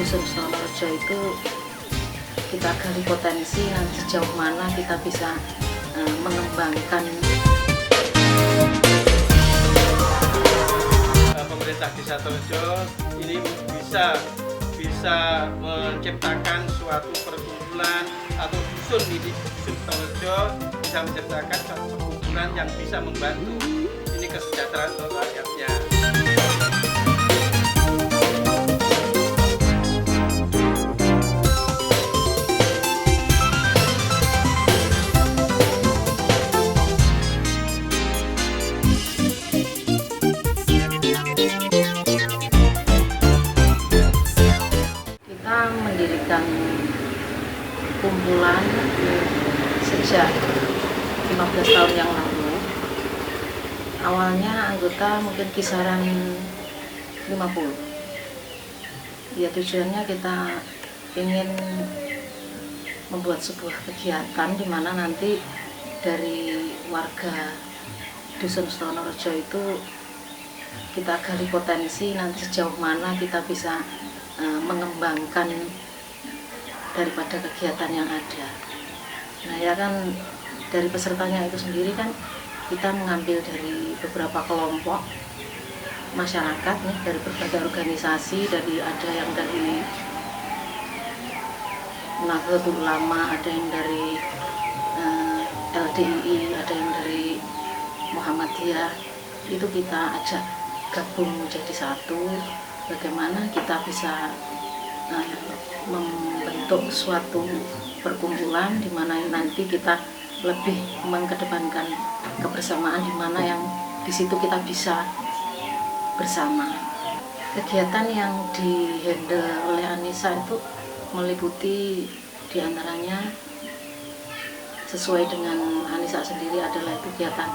Dusun Stonorejo itu kita gali potensi nanti sejauh mana kita bisa mengembangkan. Pemerintah Desa Stonorejo ini bisa menciptakan suatu perkumpulan atau dusun ini, Dusun Stonorejo bisa menciptakan suatu perkumpulan yang bisa membantu ini kesejahteraan untuk rakyatnya. Mendirikan kumpulan sejak 15 tahun yang lalu. Awalnya anggota mungkin kisaran 50. Ya, tujuannya kita ingin membuat sebuah kegiatan di mana nanti dari warga Dusun Stonorejo itu kita gali potensi nanti sejauh mana kita bisa mengembangkan daripada kegiatan yang ada. Nah ya kan, dari pesertanya itu sendiri kan kita mengambil dari beberapa kelompok masyarakat nih, dari berbagai organisasi, ada yang dari Nahdlatul Ulama, ada yang dari LDII, ada yang dari Muhammadiyah. Itu kita ajak gabung menjadi satu. Bagaimana kita bisa membentuk suatu perkumpulan di mana nanti kita lebih mengedepankan kebersamaan, di mana yang di situ kita bisa bersama. Kegiatan yang dihandle oleh Anissa itu meliputi diantaranya, sesuai dengan Anissa sendiri, adalah itu kegiatan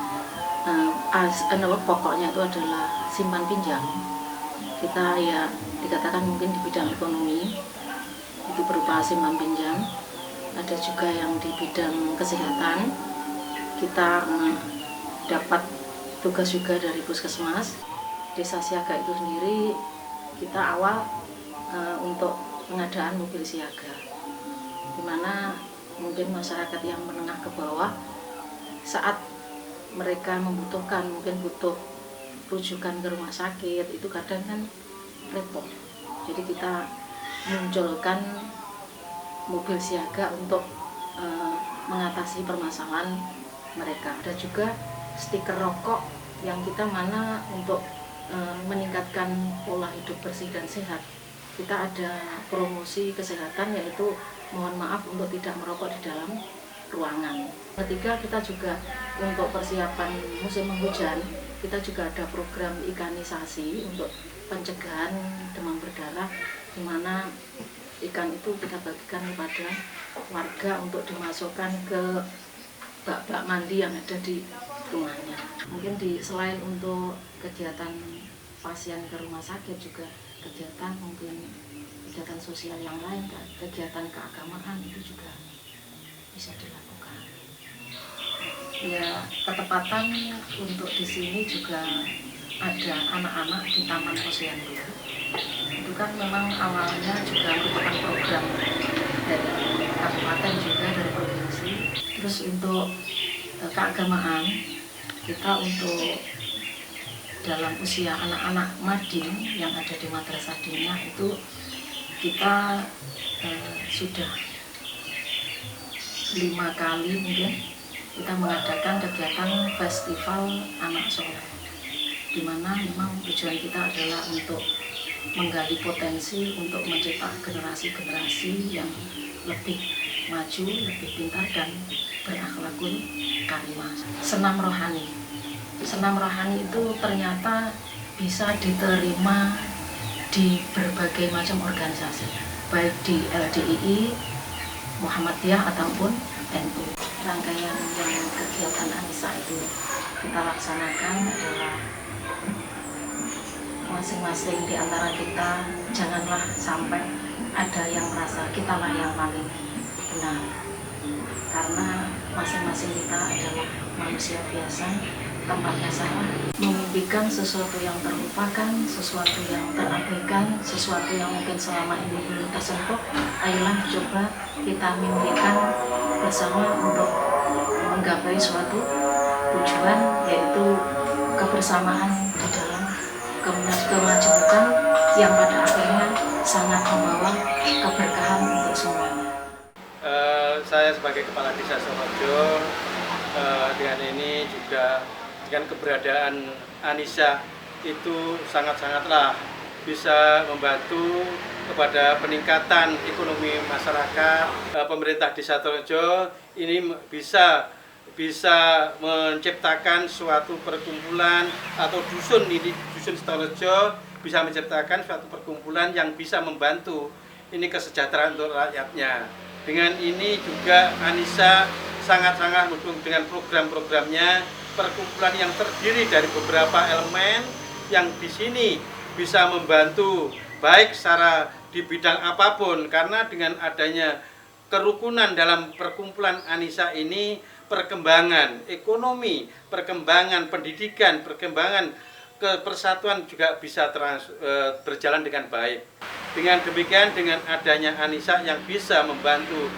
pokoknya itu adalah simpan pinjam. Kita ya dikatakan mungkin di bidang ekonomi itu berupa simpan pinjam, ada juga yang di bidang kesehatan. Kita dapat tugas juga dari puskesmas. Desa siaga itu sendiri kita awal untuk pengadaan mobil siaga, di mana mungkin masyarakat yang menengah ke bawah saat mereka membutuhkan, mungkin butuh rujukan ke rumah sakit, itu kadang kan repot. Jadi kita munculkan mobil siaga untuk mengatasi permasalahan mereka. Ada juga stiker rokok yang kita mana untuk meningkatkan pola hidup bersih dan sehat. Kita ada promosi kesehatan, yaitu mohon maaf untuk tidak merokok di dalam ruangan. Ketiga, kita juga untuk persiapan musim penghujan, kita juga ada program ikanisasi untuk pencegahan demam berdarah, di mana ikan itu kita bagikan kepada warga untuk dimasukkan ke bak-bak mandi yang ada di rumahnya. Mungkin selain untuk kegiatan pasien ke rumah sakit, juga kegiatan sosial yang lain, kegiatan keagamaan itu juga bisa dilakukan. Ya, ketepatan untuk di sini juga ada anak-anak di Taman Posyandu. Itu kan memang awalnya juga merupakan program dari kabupaten juga dari provinsi. Terus untuk keagamaan, kita untuk dalam usia anak-anak madin yang ada di Madrasah Diniyah itu kita sudah 5 kali mungkin kita mengadakan kegiatan festival anak soleh, di mana memang tujuan kita adalah untuk menggali potensi untuk mencetak generasi-generasi yang lebih maju, lebih pintar dan berakhlakul karimah. Senam rohani itu ternyata bisa diterima di berbagai macam organisasi, baik di LDII, Muhammadiyah ataupun NU. Rangkaian yang kegiatan Anissa itu kita laksanakan adalah masing-masing di antara kita janganlah sampai ada yang merasa kita lah yang paling benar, karena masing-masing kita adalah manusia biasa tempatnya salah. Memimpikan sesuatu yang terlupakan, sesuatu yang terabaikan, sesuatu yang mungkin selama ini belum tersentuh. Ayolah coba kita mimpikan bersama untuk menggapai suatu tujuan, yaitu kebersamaan di dalam kemajemukan yang pada akhirnya sangat membawa keberkahan untuk semuanya. Saya sebagai Kepala Desa Stororejo, dengan ini juga dengan keberadaan Anissa itu sangat-sangatlah bisa membantu kepada peningkatan ekonomi masyarakat. Pemerintah Desa Stororejo ini bisa menciptakan suatu perkumpulan atau dusun Stororejo bisa menciptakan suatu perkumpulan yang bisa membantu ini kesejahteraan untuk rakyatnya. Dengan ini juga Anissa sangat-sangat mendukung dengan program-programnya, perkumpulan yang terdiri dari beberapa elemen yang di sini bisa membantu baik secara di bidang apapun, karena dengan adanya kerukunan dalam perkumpulan Anissa ini, perkembangan ekonomi, perkembangan pendidikan, perkembangan kepersatuan juga bisa berjalan dengan baik. Dengan demikian, dengan adanya Anissa yang bisa membantu,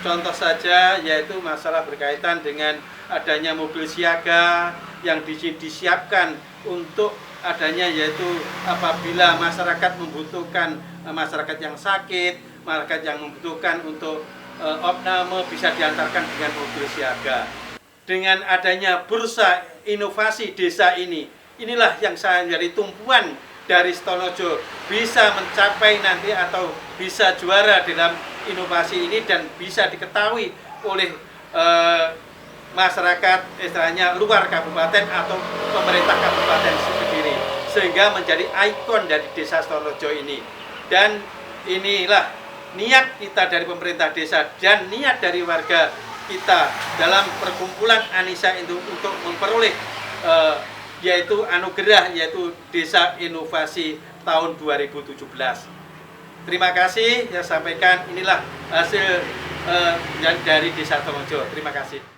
contoh saja yaitu masalah berkaitan dengan adanya mobil siaga yang disiapkan untuk adanya, yaitu apabila masyarakat membutuhkan, masyarakat yang sakit, masyarakat yang membutuhkan untuk opname bisa diantarkan dengan mobil siaga. Dengan adanya bursa inovasi desa ini, inilah yang saya menjadi tumpuan dari Stororejo bisa mencapai nanti atau bisa juara dalam inovasi ini dan bisa diketahui oleh masyarakat istilahnya luar kabupaten atau pemerintah kabupaten sendiri, sehingga menjadi ikon dari Desa Stororejo ini. Dan inilah niat kita dari pemerintah desa dan niat dari warga kita dalam perkumpulan Anissa itu untuk memperoleh yaitu anugerah, yaitu Desa Inovasi tahun 2017. Terima kasih, saya sampaikan inilah hasil dari Desa Stororejo. Terima kasih.